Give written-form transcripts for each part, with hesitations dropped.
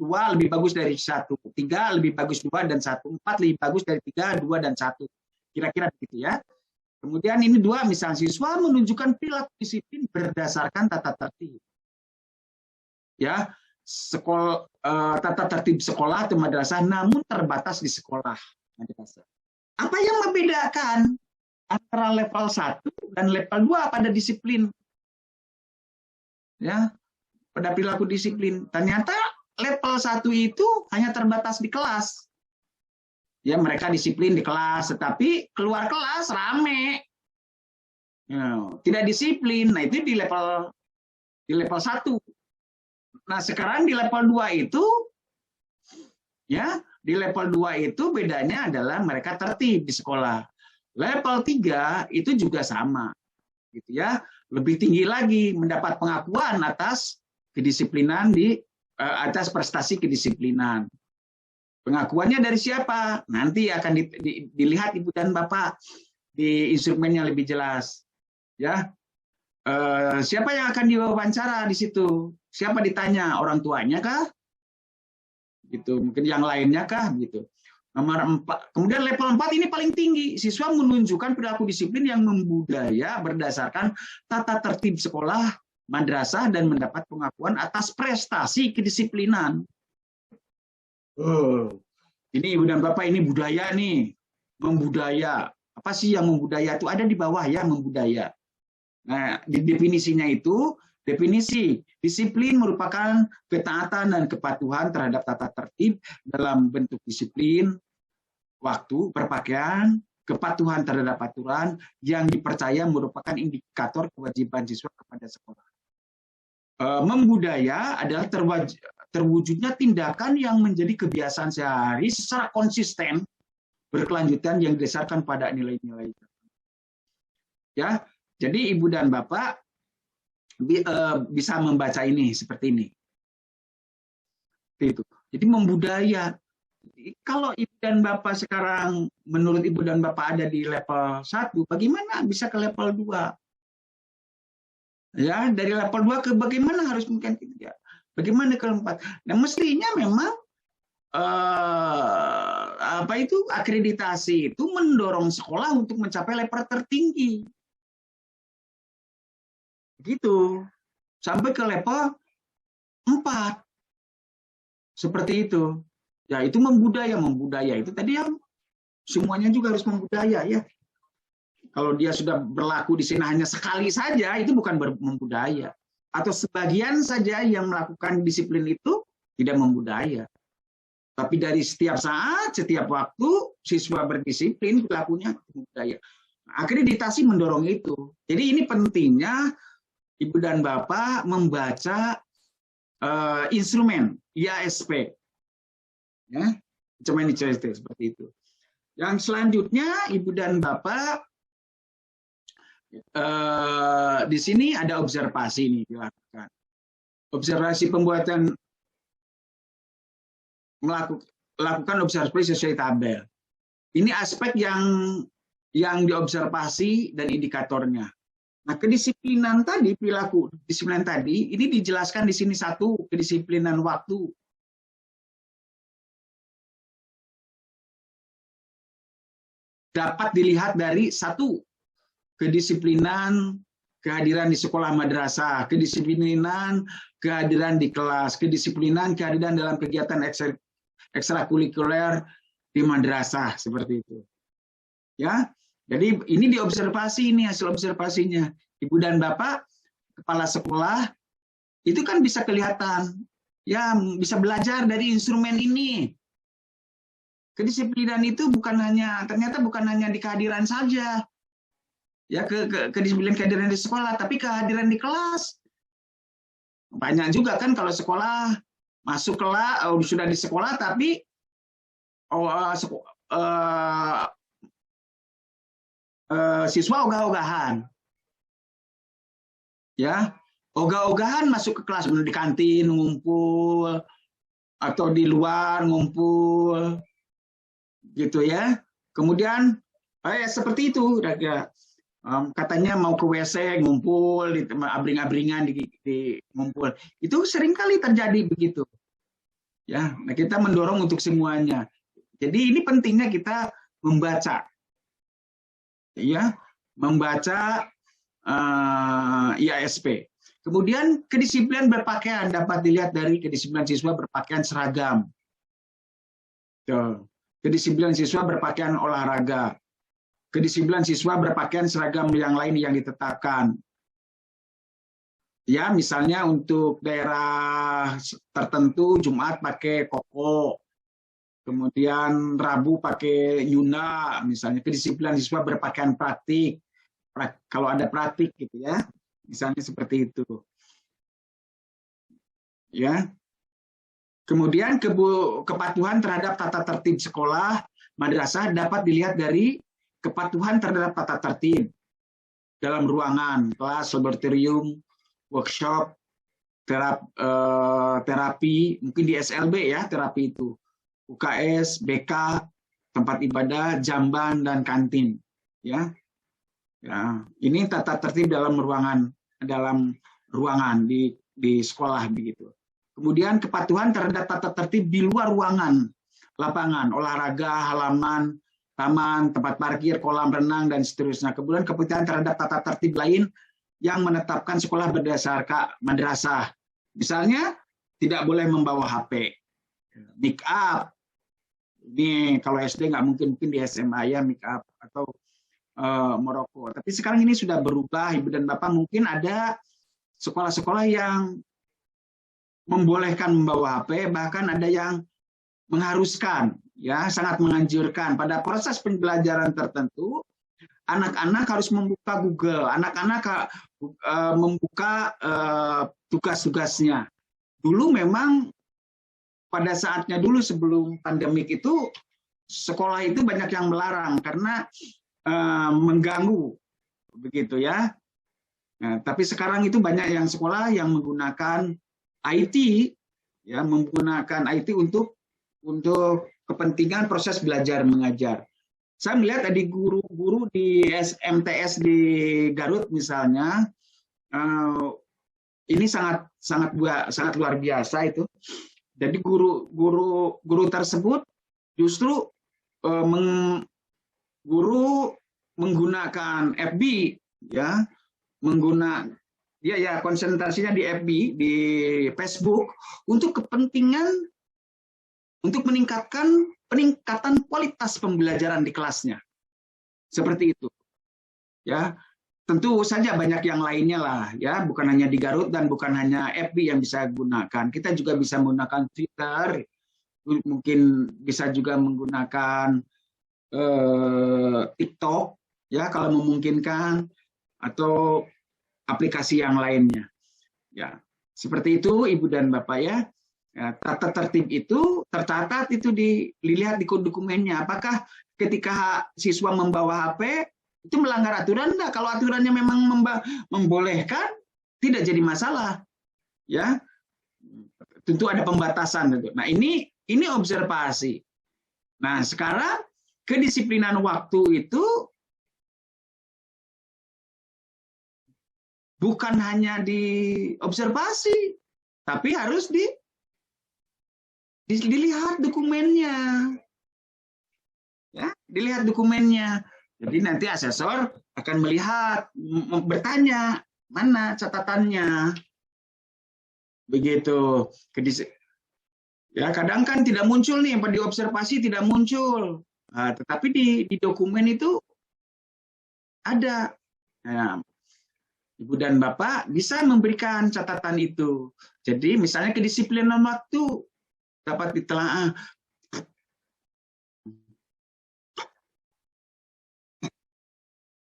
2 lebih bagus dari 1, 3 lebih bagus 2 dan 1, 4 lebih bagus dari 3, 2 dan 1. Kira-kira begitu ya. Kemudian ini 2, misalnya siswa menunjukkan perilaku disiplin berdasarkan tata tertib. Ya, tata tertib sekolah atau madrasah namun terbatas di sekolah madrasah. Apa yang membedakan antara level 1 dan level 2 pada disiplin? Ya, pada perilaku disiplin. Ternyata level 1 itu hanya terbatas di kelas. Ya, mereka disiplin di kelas, tetapi keluar kelas rame. Ya, tidak disiplin. Nah, itu di level 1. Nah, sekarang di level 2 itu ya, di level 2 itu bedanya adalah mereka tertib di sekolah. Level 3 itu juga sama. Gitu ya. Lebih tinggi lagi mendapat pengakuan atas kedisiplinan atas prestasi kedisiplinan. Pengakuannya dari siapa? Nanti akan dilihat Ibu dan Bapak di instrumen yang lebih jelas. Ya, siapa yang akan diwawancara di situ? Siapa ditanya? Orang tuanya kah? Gitu. Mungkin yang lainnya kah? Gitu. Nomor 4. Kemudian level 4 ini paling tinggi. Siswa menunjukkan perilaku disiplin yang membudaya berdasarkan tata tertib sekolah, madrasah, dan mendapat pengakuan atas prestasi kedisiplinan. Ini Ibu dan Bapak, ini budaya nih, membudaya. Apa sih yang membudaya itu? Ada di bawah ya, membudaya. Nah, di definisinya itu, definisi disiplin merupakan ketaatan dan kepatuhan terhadap tata tertib dalam bentuk disiplin, waktu, berpakaian, kepatuhan terhadap aturan yang dipercaya merupakan indikator kewajiban siswa kepada sekolah. Membudaya adalah terwujudnya tindakan yang menjadi kebiasaan sehari secara konsisten berkelanjutan yang didasarkan pada nilai-nilai. Ya, jadi Ibu dan Bapak bisa membaca ini seperti ini. Itu. Jadi membudaya. Kalau Ibu dan Bapak sekarang menurut Ibu dan Bapak ada di level 1, bagaimana bisa ke level 2? Ya, dari level 2 ke bagaimana harus mungkin 3. Bagaimana ke 4? Nah, mestinya memang akreditasi itu mendorong sekolah untuk mencapai level tertinggi. Gitu. Sampai ke level 4. Seperti itu. Ya, itu membudaya itu tadi yang semuanya juga harus membudaya ya. Kalau dia sudah berlaku di sini hanya sekali saja, itu bukan membudaya. Atau sebagian saja yang melakukan disiplin itu tidak membudaya. Tapi dari setiap saat, setiap waktu, siswa berdisiplin, perilakunya membudaya. Akreditasi mendorong itu. Jadi ini pentingnya Ibu dan Bapak membaca instrumen IASP. Ya, instrumen IASP seperti itu. Yang selanjutnya, Ibu dan Bapak, di sini ada observasi nih dilakukan. Observasi pembuatan melakukan observasi sesuai tabel. Ini aspek yang diobservasi dan indikatornya. Nah, kedisiplinan tadi, perilaku disiplinan tadi, ini dijelaskan di sini 1, kedisiplinan waktu. Dapat dilihat dari 1, kedisiplinan kehadiran di sekolah madrasah, kedisiplinan kehadiran di kelas, kedisiplinan kehadiran dalam kegiatan ekstrakurikuler di madrasah, seperti itu. Ya, jadi ini diobservasi, ini hasil observasinya. Ibu dan Bapak, kepala sekolah, itu kan bisa kelihatan, ya bisa belajar dari instrumen ini. Kedisiplinan itu ternyata bukan hanya di kehadiran saja. Ya, kedisiplinan kehadiran di sekolah, tapi kehadiran di kelas. Banyak juga kan kalau sekolah, masuk kelas, sudah di sekolah, tapi siswa ogah-ogahan. Ya, ogah-ogahan masuk ke kelas, di kantin ngumpul, atau di luar ngumpul, gitu ya. Kemudian, seperti itu, katanya mau ke WC ngumpul, abring-abringan di ngumpul. Itu seringkali terjadi begitu. Ya, nah kita mendorong untuk semuanya. Jadi ini pentingnya kita membaca, ya, membaca IASP. Kemudian kedisiplinan berpakaian dapat dilihat dari kedisiplinan siswa berpakaian seragam. Kedisiplinan siswa berpakaian olahraga. Kedisiplinan siswa berpakaian seragam yang lain yang ditetapkan. Ya, misalnya untuk daerah tertentu Jumat pakai koko, kemudian Rabu pakai yuna, misalnya kedisiplinan siswa berpakaian praktik, kalau ada praktik gitu ya, misalnya seperti itu. Ya. Kemudian kepatuhan terhadap tata tertib sekolah madrasah dapat dilihat dari kepatuhan terhadap tata tertib dalam ruangan, kelas, laboratorium, workshop, terapi, mungkin di SLB ya, terapi itu, UKS, BK, tempat ibadah, jamban, dan kantin. Ya, ini tata tertib dalam ruangan di sekolah begitu. Kemudian kepatuhan terhadap tata tertib di luar ruangan, lapangan, olahraga, halaman, taman, tempat parkir, kolam renang, dan seterusnya. Kemudian kepatuhan terhadap tata tertib lain yang menetapkan sekolah berdasarkan madrasah. Misalnya, tidak boleh membawa HP, make up. Ini kalau SD nggak mungkin di SMA ya make up atau merokok. Tapi sekarang ini sudah berubah, Ibu dan Bapak. Mungkin ada sekolah-sekolah yang membolehkan membawa HP, bahkan ada yang mengharuskan, ya sangat menganjurkan pada proses pembelajaran tertentu. Anak-anak harus membuka Google, anak-anak membuka tugas-tugasnya. Dulu memang pada saatnya dulu sebelum pandemik itu sekolah itu banyak yang melarang karena mengganggu, begitu ya. Nah, tapi sekarang itu banyak yang sekolah yang menggunakan IT, ya menggunakan IT untuk kepentingan proses belajar mengajar. Saya melihat ada guru-guru di MTS di Garut misalnya, ini sangat luar biasa itu. Jadi guru tersebut justru guru menggunakan FB, ya konsentrasinya di FB, di Facebook untuk kepentingan untuk peningkatan kualitas pembelajaran di kelasnya. Seperti itu. Ya, tentu saja banyak yang lainnya lah, ya, bukan hanya di Garut dan bukan hanya FB yang bisa gunakan. Kita juga bisa menggunakan Twitter, mungkin bisa juga menggunakan TikTok, ya kalau memungkinkan, atau aplikasi yang lainnya. Ya, seperti itu Ibu dan Bapak ya. Ya, tata tertib itu tercatat itu dilihat di dokumennya. Apakah ketika siswa membawa HP itu melanggar aturan enggak? Kalau aturannya memang membolehkan, tidak jadi masalah. Ya. Tentu ada pembatasan tentu. Nah, ini observasi. Nah, sekarang kedisiplinan waktu itu bukan hanya diobservasi, tapi harus dilihat dokumennya. Ya, dilihat dokumennya. Jadi nanti asesor akan melihat, bertanya, mana catatannya. Begitu. Ya, kadang kan tidak muncul nih, di observasi tidak muncul. Nah, tetapi di dokumen itu ada. Nah, Ibu dan Bapak bisa memberikan catatan itu. Jadi misalnya kedisiplinan waktu dapat ditelaah.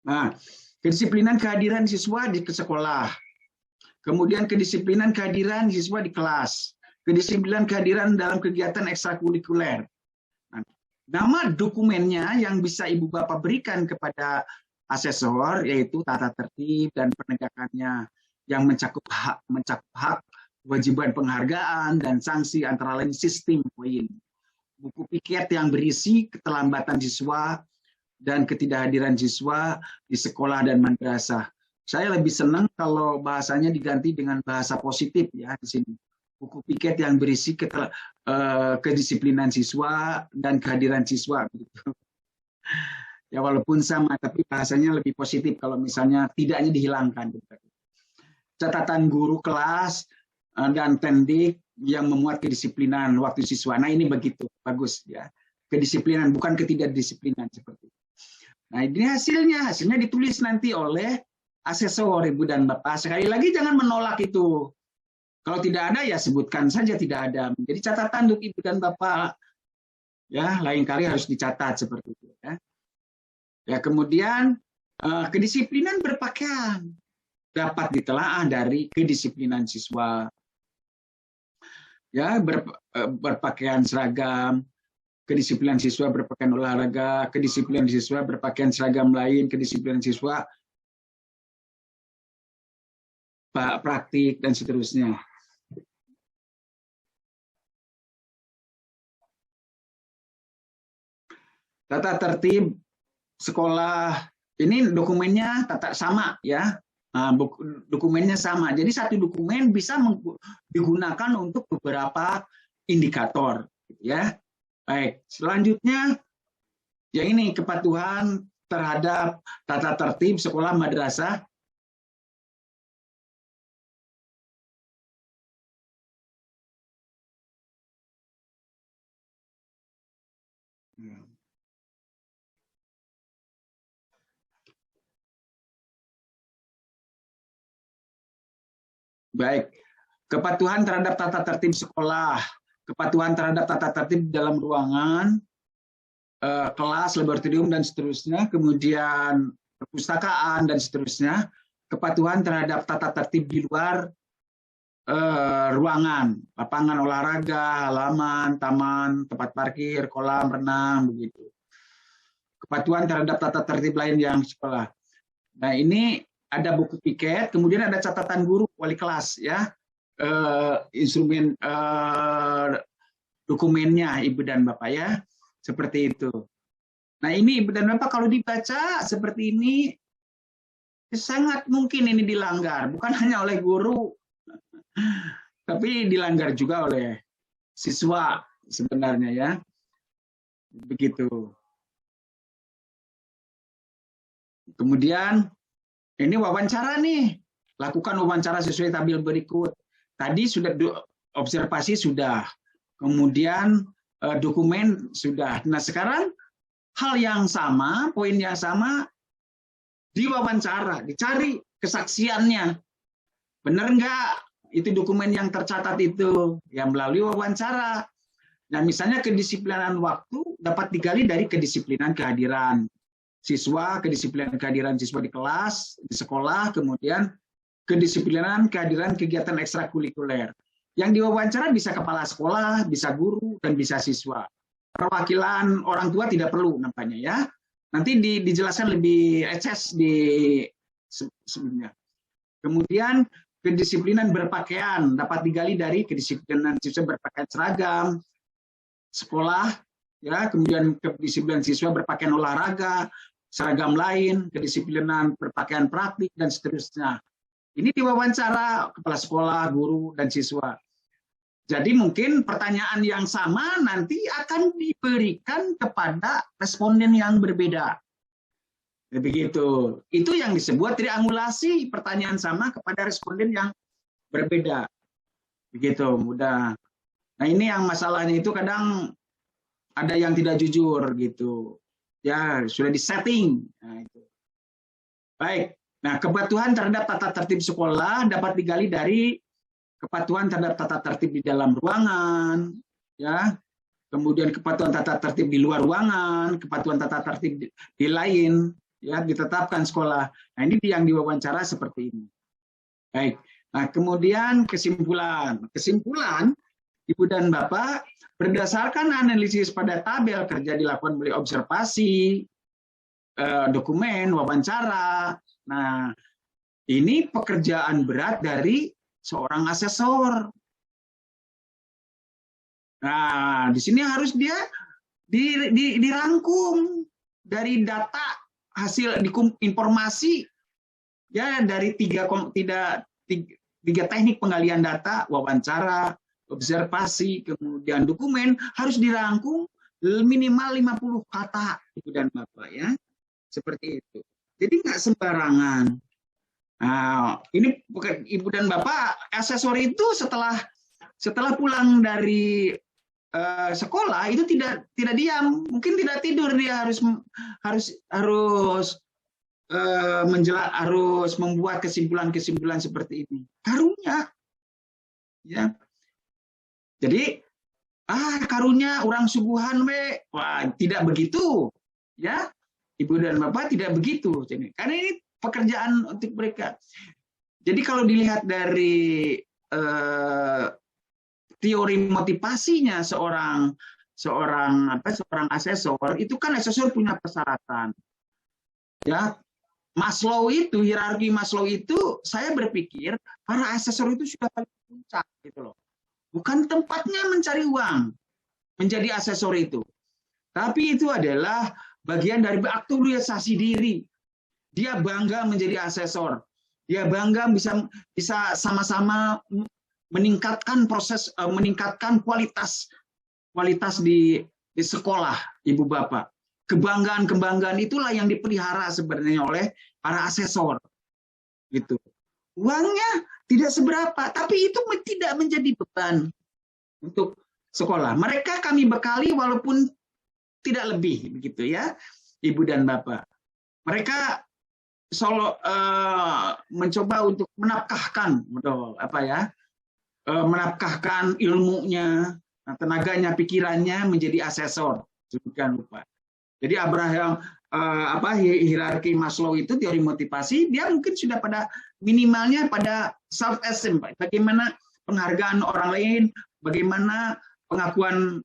Nah, kedisiplinan kehadiran siswa di sekolah. Kemudian kedisiplinan kehadiran siswa di kelas. Kedisiplinan kehadiran dalam kegiatan ekstrakurikuler. Nah, nama dokumennya yang bisa Ibu Bapak berikan kepada asesor yaitu tata tertib dan penegakannya yang mencakup hak, kewajiban penghargaan dan sanksi antara lain sistem poin. Buku piket yang berisi keterlambatan siswa dan ketidakhadiran siswa di sekolah dan madrasah. Saya lebih senang kalau bahasanya diganti dengan bahasa positif ya di sini. buku piket yang berisi kedisiplinan siswa dan kehadiran siswa. Gitu. Ya walaupun sama, tapi bahasanya lebih positif kalau misalnya tidaknya dihilangkan. Catatan guru kelas dan tendik yang memuat kedisiplinan waktu siswa. Nah ini begitu, bagus ya. Kedisiplinan, bukan ketidakdisiplinan seperti itu. Nah ini hasilnya ditulis nanti oleh asesor Ibu dan Bapak. Sekali lagi jangan menolak itu. Kalau tidak ada ya sebutkan saja tidak ada. Jadi catatan untuk Ibu dan Bapak. Ya, lain kali harus dicatat seperti itu ya. Ya, kemudian kedisiplinan berpakaian dapat ditelaah dari kedisiplinan siswa. Ya, berpakaian seragam, kedisiplinan siswa berpakaian olahraga, kedisiplinan siswa berpakaian seragam lain, kedisiplinan siswa praktik dan seterusnya. Tata tertib sekolah ini dokumennya sama ya, dokumennya sama. Jadi satu dokumen bisa digunakan untuk beberapa indikator, ya. Baik, selanjutnya ya ini kepatuhan terhadap tata tertib sekolah madrasah. Baik, kepatuhan terhadap tata tertib sekolah, kepatuhan terhadap tata tertib dalam ruangan, kelas, laboratorium, dan seterusnya, kemudian perpustakaan, dan seterusnya, kepatuhan terhadap tata tertib di luar ruangan, lapangan olahraga, halaman, taman, tempat parkir, kolam renang, begitu. Kepatuhan terhadap tata tertib lain yang sekolah. Nah, ini ada buku piket, kemudian ada catatan guru wali kelas ya, instrumen dokumennya Ibu dan Bapak ya, seperti itu. Nah ini Ibu dan Bapak kalau dibaca seperti ini sangat mungkin ini dilanggar, bukan hanya oleh guru, tapi dilanggar juga oleh siswa sebenarnya ya, begitu. Kemudian ini wawancara nih, lakukan wawancara sesuai tabel berikut. Tadi sudah observasi sudah, kemudian dokumen sudah. Nah sekarang hal yang sama, poin yang sama, diwawancara, dicari kesaksiannya. Benar nggak itu dokumen yang tercatat itu? Ya melalui wawancara. Nah misalnya kedisiplinan waktu dapat digali dari kedisiplinan kehadiran siswa, kedisiplinan kehadiran siswa di kelas, di sekolah, kemudian kedisiplinan kehadiran kegiatan ekstrakurikuler. Yang diwawancara bisa kepala sekolah, bisa guru, dan bisa siswa. Perwakilan orang tua tidak perlu nampaknya ya. Nanti dijelaskan lebih eces di sebelumnya. Kemudian kedisiplinan berpakaian dapat digali dari kedisiplinan siswa berpakaian seragam sekolah, ya, kemudian kedisiplinan siswa berpakaian olahraga, seragam lain, kedisiplinan berpakaian praktik, dan seterusnya. Ini diwawancara kepala sekolah, guru, dan siswa. Jadi mungkin pertanyaan yang sama nanti akan diberikan kepada responden yang berbeda. Begitu. Itu yang disebut triangulasi, pertanyaan sama kepada responden yang berbeda. Begitu, mudah. Nah ini yang masalahnya itu kadang ada yang tidak jujur gitu. Ya, sudah disetting. Nah, itu. Baik. Nah, kepatuhan terhadap tata tertib sekolah dapat digali dari kepatuhan terhadap tata tertib di dalam ruangan, ya. Kemudian kepatuhan tata tertib di luar ruangan, kepatuhan tata tertib di lain, ya, ditetapkan sekolah. Nah, ini yang diwawancara seperti ini. Baik. Nah, kemudian kesimpulan. Kesimpulan, Ibu dan Bapak, berdasarkan analisis pada tabel kerja dilakukan melalui observasi, dokumen, wawancara. Nah, ini pekerjaan berat dari seorang asesor. Nah, di sini harus dia dirangkum dari data hasil informasi ya dari tiga teknik penggalian data, wawancara, observasi, kemudian dokumen harus dirangkum minimal 50 kata, Ibu dan Bapak ya. Seperti itu. Jadi nggak sembarangan. Nah, ini bukan Ibu dan Bapak, asesor itu setelah pulang dari sekolah itu tidak diam, mungkin tidak tidur, dia harus membuat kesimpulan-kesimpulan seperti ini. Karunya, ya. Jadi karunya orang subuhan we, wah tidak begitu, ya. Ibu dan Bapak tidak begitu, karena ini pekerjaan untuk mereka. Jadi kalau dilihat dari teori motivasinya seorang asesor, itu kan asesor punya persyaratan. Ya, Maslow itu, hierarki Maslow itu, saya berpikir para asesor itu sudah paling puncak gitu loh. Bukan tempatnya mencari uang menjadi asesor itu, tapi itu adalah bagian dari aktualisasi diri. Dia bangga menjadi asesor. Dia bangga bisa sama-sama meningkatkan meningkatkan kualitas di sekolah, Ibu Bapak. Kebanggaan itulah yang dipelihara sebenarnya oleh para asesor. Gitu. Uangnya tidak seberapa, tapi itu tidak menjadi beban untuk sekolah. Mereka kami bekali walaupun tidak lebih, begitu ya, Ibu dan Bapak. Mereka mencoba untuk menafkahkan, menafkahkan ilmunya, tenaganya, pikirannya menjadi asesor. Jangan lupa. Jadi Abraham hierarki Maslow itu teori motivasi, dia mungkin sudah pada minimalnya pada self esteem, bagaimana penghargaan orang lain, bagaimana pengakuan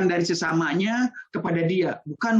dari sesamanya kepada dia, bukan